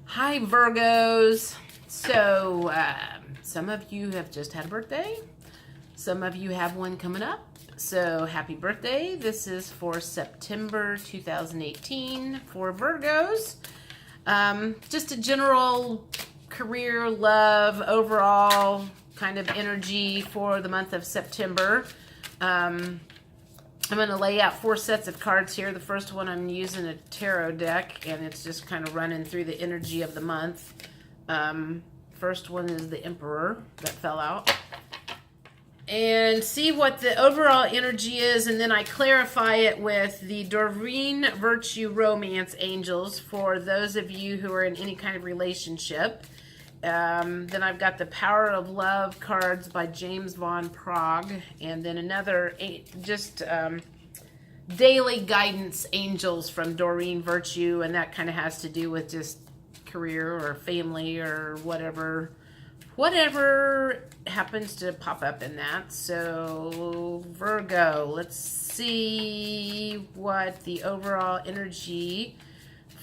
Hi, Virgos. So, some of you have just had a birthday. Some of you have one coming up. So, happy birthday. This is for September 2018 for Virgos. Just a general career, love, overall kind of energy for the month of September. I'm going to lay out 4 sets of cards here. The first one I'm using a tarot deck, and it's just kind of running through the energy of the month. First one is the Emperor that fell out. And see what the overall energy is, and then I clarify it with the Doreen Virtue Romance Angels for those of you who are in any kind of relationship. Then I've got the Power of Love cards by James Von Prague, and then another daily guidance angels from Doreen Virtue, and that kind of has to do with just career or family or whatever happens to pop up in that. So Virgo, let's see what the overall energy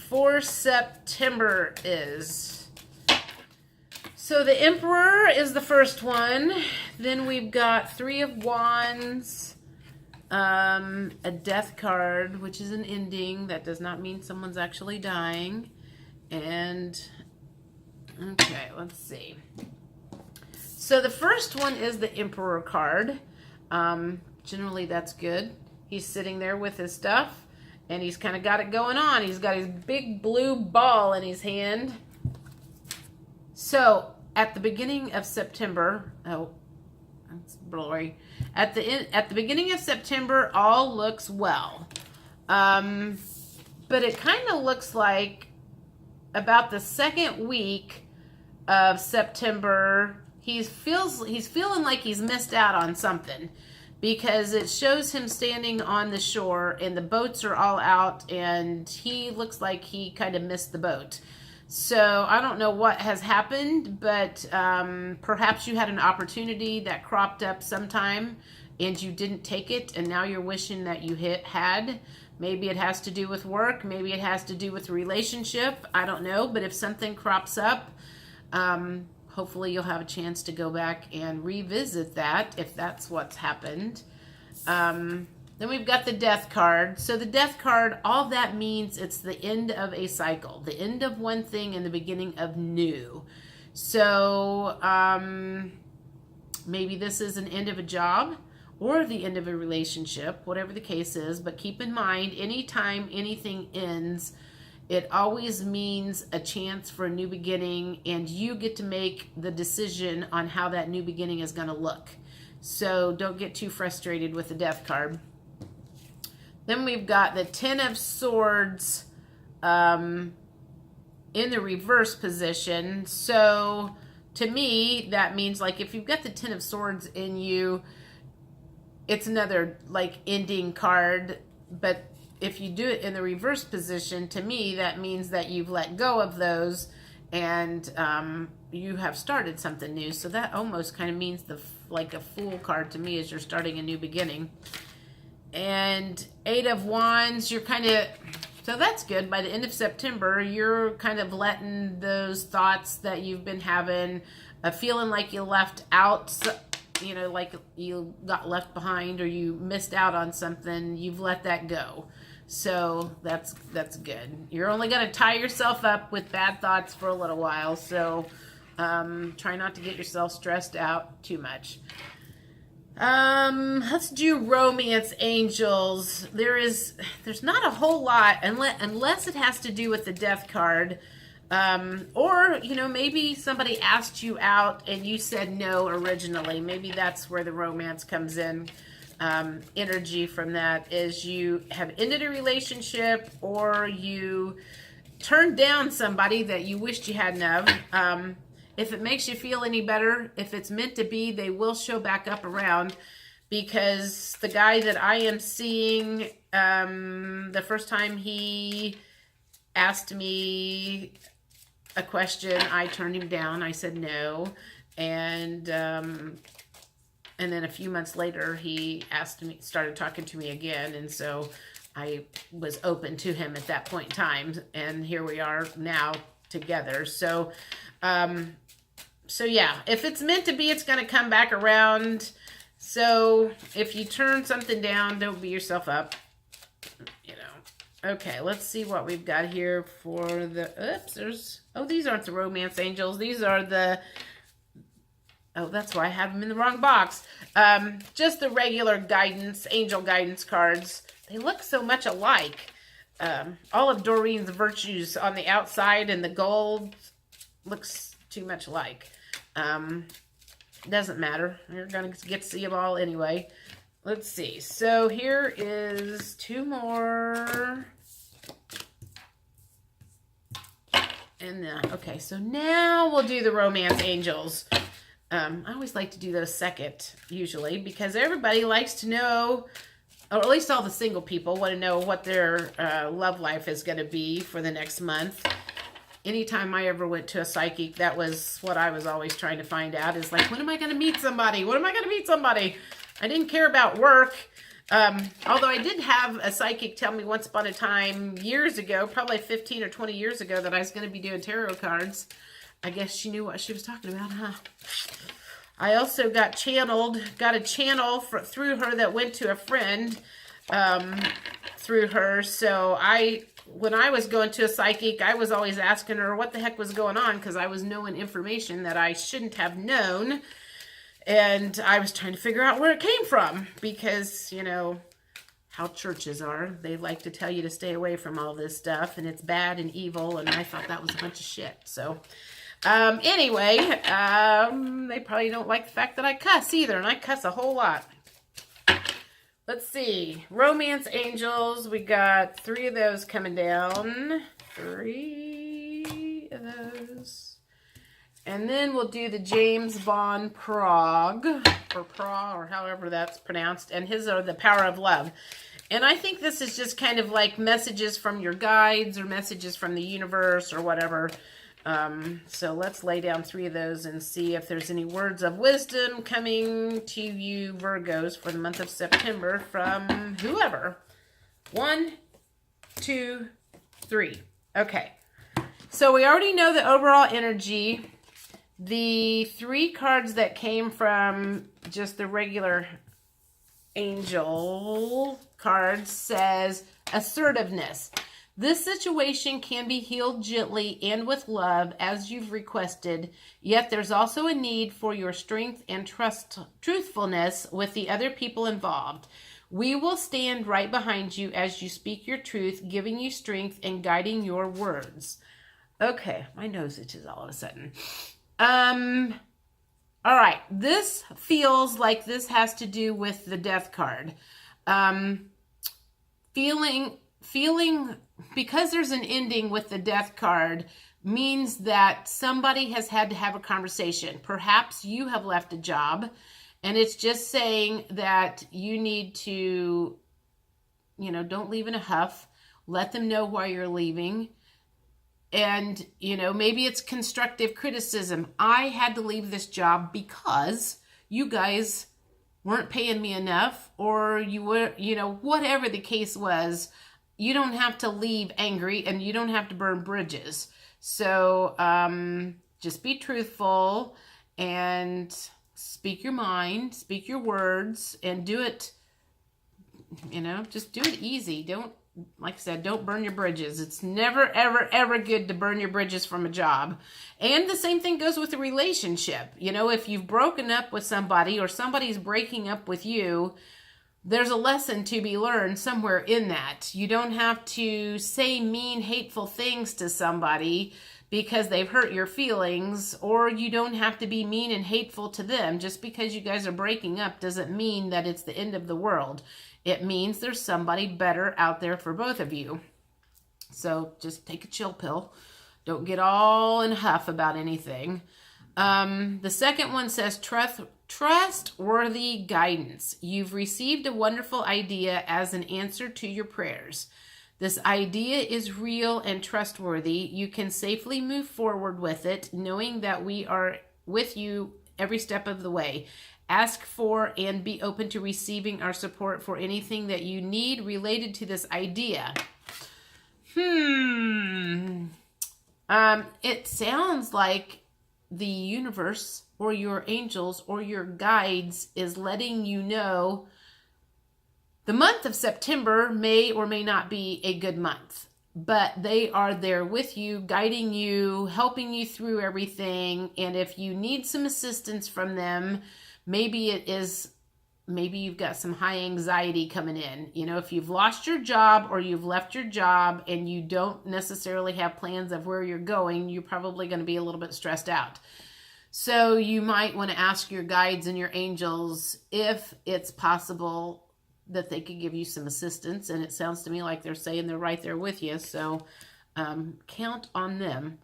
for September is. So the Emperor is the first one. Then we've got 3 of Wands, a Death card, which is an ending. That does not mean someone's actually dying. And, okay, let's see. So the first one is the Emperor card. Generally, that's good. He's sitting there with his stuff, and he's kind of got it going on. He's got his big blue ball in his hand. So at the beginning of September, oh, that's blurry. At the beginning of September, all looks well, but it kind of looks like about the second week of September, he's feeling like he's missed out on something, because it shows him standing on the shore and the boats are all out, and he looks like he kind of missed the boat. So I don't know what has happened, but perhaps you had an opportunity that cropped up sometime and you didn't take it, and now you're wishing that you had. Maybe it has to do with work. Maybe it has to do with relationship. I don't know. But if something crops up, hopefully you'll have a chance to go back and revisit that if that's what's happened. Then we've got the Death card. So the Death card, all that means it's the end of a cycle, the end of one thing and the beginning of new. So maybe this is an end of a job or the end of a relationship, whatever the case is. But keep in mind, anytime anything ends, it always means a chance for a new beginning, and you get to make the decision on how that new beginning is going to look. So don't get too frustrated with the Death card. Then we've got the 10 of Swords in the reverse position. So to me, that means, like, if you've got the 10 of Swords in you, it's another like ending card. But if you do it in the reverse position, to me, that means that you've let go of those and you have started something new. So that almost kind of means like a Fool card to me, is you're starting a new beginning. And 8 of Wands, you're kind of, so that's good. By the end of September, you're kind of letting those thoughts that you've been having, feeling like you left out, you know, like you got left behind or you missed out on something, you've let that go. So that's good. You're only going to tie yourself up with bad thoughts for a little while. So try not to get yourself stressed out too much. Let's do Romance Angels. There's not a whole lot unless it has to do with the Death card. Or, you know, maybe somebody asked you out and you said no originally. Maybe that's where the romance comes in. Energy from that is you have ended a relationship, or you turned down somebody that you wished you hadn't have. If it makes you feel any better, if it's meant to be, they will show back up around, because the guy that I am seeing, the first time he asked me a question, I turned him down. I said no. And then a few months later, he started talking to me again. And so I was open to him at that point in time. And here we are now, together. So, so yeah, if it's meant to be, it's going to come back around. So if you turn something down, don't beat yourself up, you know. Okay, let's see what we've got here for the, oops, these aren't the romance angels. These are the, oh, that's why I have them in the wrong box. Just the regular guidance, angel guidance cards. They look so much alike. All of Doreen's virtues on the outside and the gold looks too much alike. Doesn't matter. You're going to get to see them all anyway. Let's see. So here is 2 more. And okay, so now we'll do the romance angels. I always like to do those second, usually, because everybody likes to know, or at least all the single people want to know what their love life is going to be for the next month. Anytime I ever went to a psychic, that was what I was always trying to find out, is like, when am I going to meet somebody? When am I going to meet somebody? I didn't care about work. Although I did have a psychic tell me once upon a time, years ago, probably 15 or 20 years ago, that I was going to be doing tarot cards. I guess she knew what she was talking about, huh? I also got a channel through her that went to a friend through her. So when I was going to a psychic, I was always asking her what the heck was going on, because I was knowing information that I shouldn't have known. And I was trying to figure out where it came from, because, you know, how churches are. They like to tell you to stay away from all this stuff, and it's bad and evil, and I thought that was a bunch of shit. So, anyway, they probably don't like the fact that I cuss either, and I cuss a whole lot. Let's see. Romance angels. We got 3 of those coming down. 3 of those. And then we'll do the James Bond Prague, or Pra, or however that's pronounced. And his are the Power of Love. And I think this is just kind of like messages from your guides, or messages from the universe, or whatever. So let's lay down 3 of those and see if there's any words of wisdom coming to you, Virgos, for the month of September from whoever. 1, 2, 3. Okay. So we already know the overall energy. The 3 cards that came from just the regular angel cards says assertiveness. This situation can be healed gently and with love as you've requested, yet there's also a need for your strength and truthfulness with the other people involved. We will stand right behind you as you speak your truth, giving you strength and guiding your words. Okay, my nose itches all of a sudden. All right, this feels like this has to do with the death card. Feeling, because there's an ending with the death card, means that somebody has had to have a conversation. Perhaps you have left a job, and it's just saying that you need to, you know, don't leave in a huff. Let them know why you're leaving. And, you know, maybe it's constructive criticism. I had to leave this job because you guys weren't paying me enough, or you were, you know, whatever the case was. You don't have to leave angry, and you don't have to burn bridges. So just be truthful and speak your mind, speak your words, and do it, you know, just do it easy. Don't, like I said, don't burn your bridges. It's never, ever, ever good to burn your bridges from a job. And the same thing goes with a relationship. You know, if you've broken up with somebody, or somebody's breaking up with you, there's a lesson to be learned somewhere in that. You don't have to say mean, hateful things to somebody because they've hurt your feelings, or you don't have to be mean and hateful to them. Just because you guys are breaking up doesn't mean that it's the end of the world. It means there's somebody better out there for both of you. So just take a chill pill. Don't get all in a huff about anything. The second one says trustworthy guidance. You've received a wonderful idea as an answer to your prayers. This idea is real and trustworthy. You can safely move forward with it, knowing that we are with you every step of the way. Ask for and be open to receiving our support for anything that you need related to this idea. It sounds like the universe or your angels or your guides is letting you know the month of September may or may not be a good month, but they are there with you, guiding you, helping you through everything. And if you need some assistance from them, maybe you've got some high anxiety coming in. You know, if you've lost your job or you've left your job and you don't necessarily have plans of where you're going, you're probably going to be a little bit stressed out. So you might want to ask your guides and your angels if it's possible that they could give you some assistance. And it sounds to me like they're saying they're right there with you. So count on them.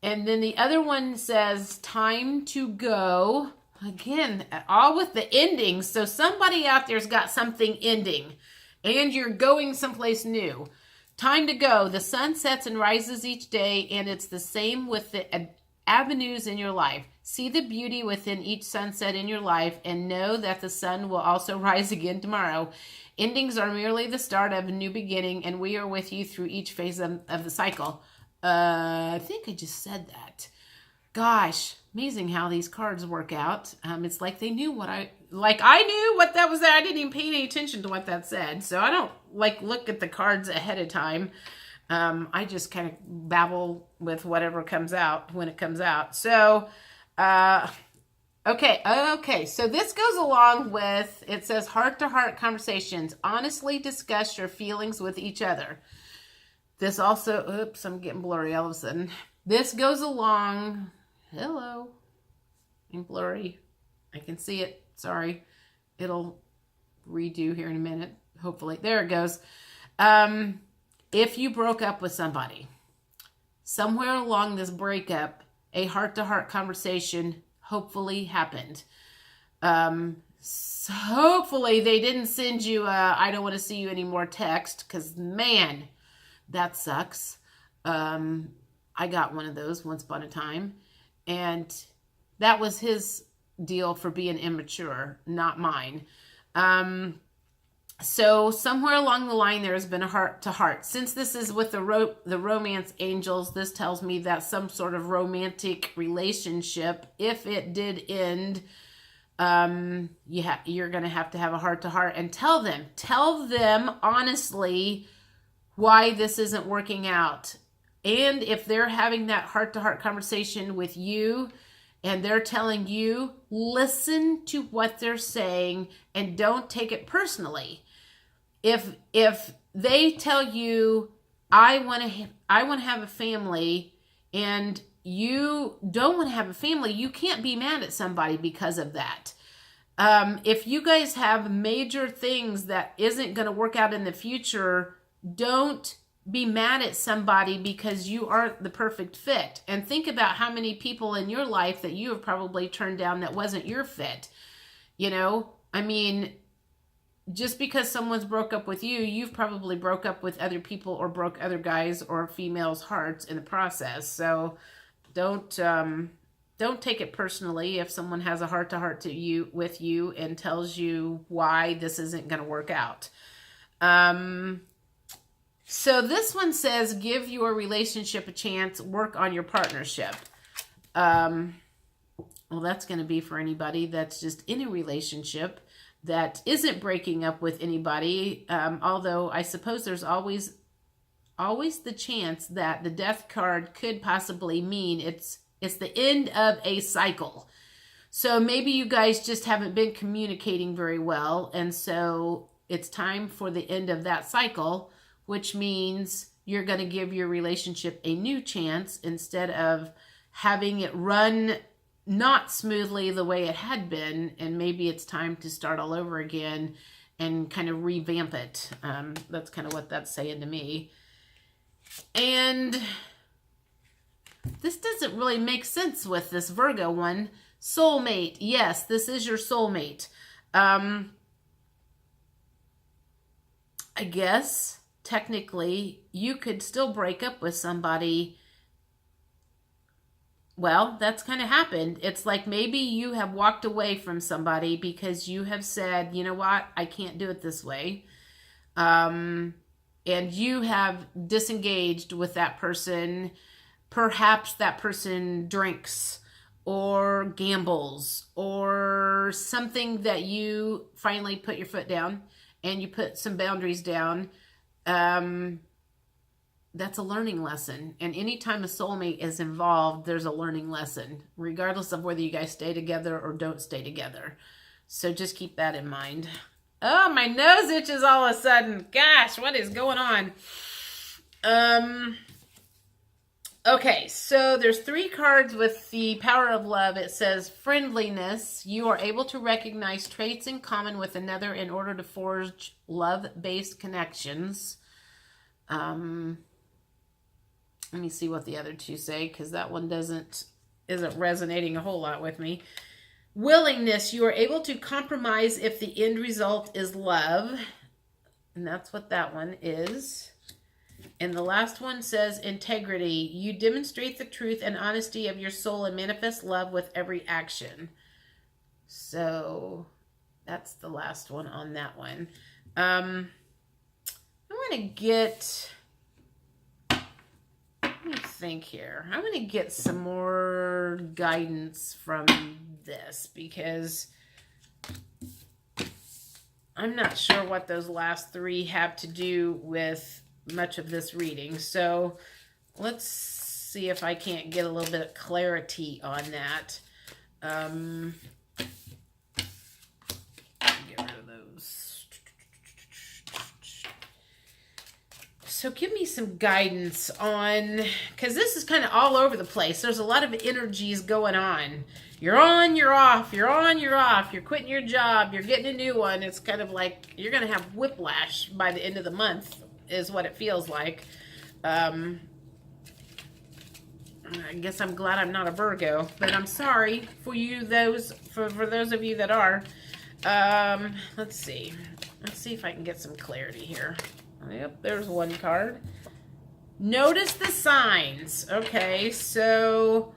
And then the other one says, time to go. Again, all with the endings. So somebody out there's got something ending and you're going someplace new. Time to go. The sun sets and rises each day, and it's the same with the avenues in your life. See the beauty within each sunset in your life and know that the sun will also rise again tomorrow. Endings are merely the start of a new beginning, and we are with you through each phase of the cycle. I think I just said that. Gosh, amazing how these cards work out. It's like they knew I knew what that was. I didn't even pay any attention to what that said. So I don't look at the cards ahead of time. I just kind of babble with whatever comes out when it comes out. So, okay. So this goes along with, it says heart-to-heart conversations. Honestly discuss your feelings with each other. This also, oops, I'm getting blurry all of a sudden. This goes along, hello, I'm blurry. I can see it. Sorry. It'll redo here in a minute. Hopefully. There it goes. If you broke up with somebody, somewhere along this breakup, a heart-to-heart conversation hopefully happened. So hopefully they didn't send you a "I don't want to see you anymore" text, because man, that sucks. I got one of those once upon a time, and that was his deal for being immature, not mine. So somewhere along the line, there has been a heart-to-heart. Since this is with the romance angels, this tells me that some sort of romantic relationship, if it did end, you're going to have a heart-to-heart and tell them honestly why this isn't working out. And if they're having that heart-to-heart conversation with you and they're telling you, listen to what they're saying and don't take it personally. If they tell you, I want to have a family, and you don't want to have a family, you can't be mad at somebody because of that. If you guys have major things that isn't going to work out in the future, don't be mad at somebody because you aren't the perfect fit. And think about how many people in your life that you have probably turned down that wasn't your fit. You know, I mean, just because someone's broke up with you, you've probably broke up with other people or broke other guys or females' hearts in the process. So don't take it personally if someone has a heart-to-heart with you and tells you why this isn't going to work out. So this one says, give your relationship a chance, work on your partnership. Well, that's going to be for anybody that's just in a relationship that isn't breaking up with anybody. Although I suppose there's always the chance that the death card could possibly mean it's the end of a cycle. So maybe you guys just haven't been communicating very well. And so it's time for the end of that cycle, which means you're going to give your relationship a new chance instead of having it run not smoothly the way it had been. And maybe it's time to start all over again and kind of revamp it. That's kind of what that's saying to me. And this doesn't really make sense with this Virgo one. Soulmate. Yes, this is your soulmate. I guess technically you could still break up with somebody. Well, that's kind of happened. It's like maybe you have walked away from somebody because you have said, you know what, I can't do it this way. And you have disengaged with that person. perhaps that person drinks or gambles or something that you finally put your foot down and you put some boundaries down. That's a learning lesson. And anytime a soulmate is involved, there's a learning lesson, regardless of whether you guys stay together or don't stay together. So just keep that in mind. Oh, my nose itches all of a sudden. Gosh, what is going on? Okay, so there's 3 cards with the power of love. It says friendliness. You are able to recognize traits in common with another in order to forge love-based connections. Let me see what the other 2 say, because that one isn't resonating a whole lot with me. Willingness. You are able to compromise if the end result is love. And that's what that one is. And the last one says integrity. You demonstrate the truth and honesty of your soul and manifest love with every action. So that's the last one on that one. I'm going to get... Let me think here. I'm going to get some more guidance from this because I'm not sure what those last 3 have to do with much of this reading. So let's see if I can't get a little bit of clarity on that. Get rid of those. So give me some guidance on, because this is kind of all over the place. There's a lot of energies going on. You're on, you're off. You're on, you're off. You're quitting your job. You're getting a new one. It's kind of like you're going to have whiplash by the end of the month is what it feels like. I guess I'm glad I'm not a Virgo, but I'm sorry for you, for those of you that are. Let's see. Let's see if I can get some clarity here. Yep, there's one card. Notice the signs. Okay, so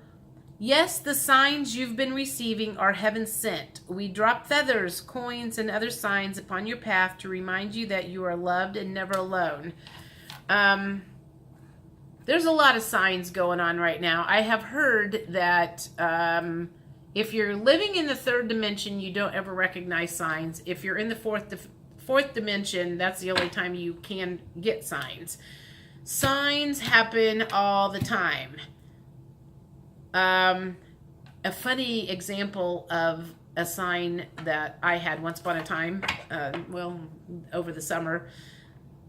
yes, the signs you've been receiving are heaven sent. We drop feathers, coins, and other signs upon your path to remind you that you are loved and never alone. There's a lot of signs going on right now. I have heard that if you're living in the 3rd dimension, you don't ever recognize signs. If you're in the fourth dimension, that's the only time you can get signs. Signs happen all the time. A funny example of a sign that I had once upon a time, over the summer,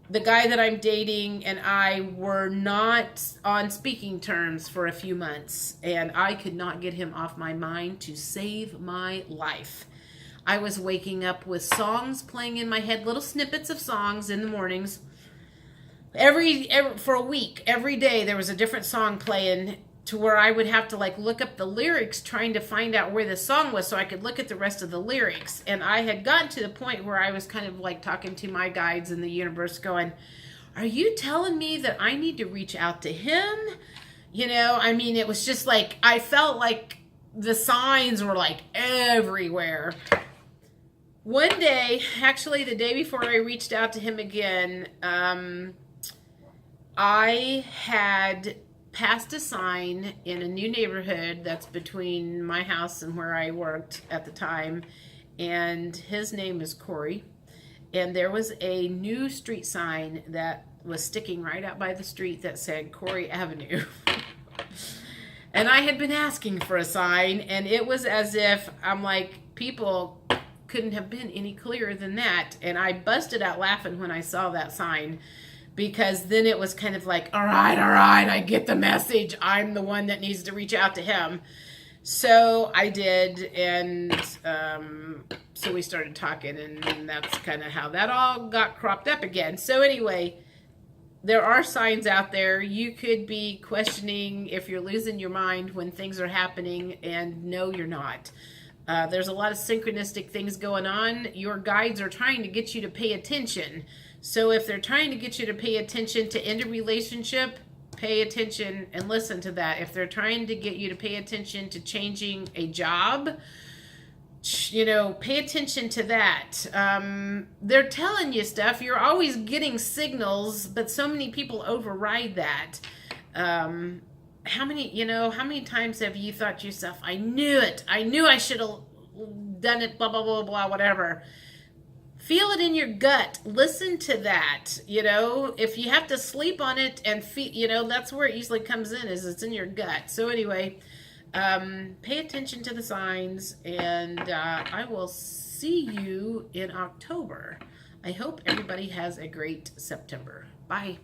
the guy that I'm dating and I were not on speaking terms for a few months, and I could not get him off my mind to save my life. I was waking up with songs playing in my head, little snippets of songs in the mornings. For a week, every day there was a different song playing, to where I would have to look up the lyrics trying to find out where the song was so I could look at the rest of the lyrics. And I had gotten to the point where I was kind of talking to my guides in the universe going, are you telling me that I need to reach out to him? It was just I felt like the signs were everywhere. One day, actually the day before I reached out to him again, I had passed a sign in a new neighborhood that's between my house and where I worked at the time, and his name is Corey, and there was a new street sign that was sticking right out by the street that said Corey Avenue. And I had been asking for a sign, and it was as if people couldn't have been any clearer than that. And I busted out laughing when I saw that sign, because then it was kind of all right, I get the message. I'm the one that needs to reach out to him. So I did, and so we started talking, and that's kind of how that all got cropped up again. So anyway, there are signs out there. You could be questioning if you're losing your mind when things are happening, and no, you're not. There's a lot of synchronistic things going on. Your guides are trying to get you to pay attention. So if they're trying to get you to pay attention to end a relationship, pay attention and listen to that. If they're trying to get you to pay attention to changing a job, pay attention to that. They're telling you stuff. You're always getting signals, but so many people override that. how many times have you thought to yourself, I knew it. I knew I should have done it, blah, blah, blah, blah, whatever. Feel it in your gut. Listen to that. If you have to sleep on it and feel, that's where it usually comes in, is it's in your gut. So anyway, pay attention to the signs, and I will see you in October. I hope everybody has a great September. Bye.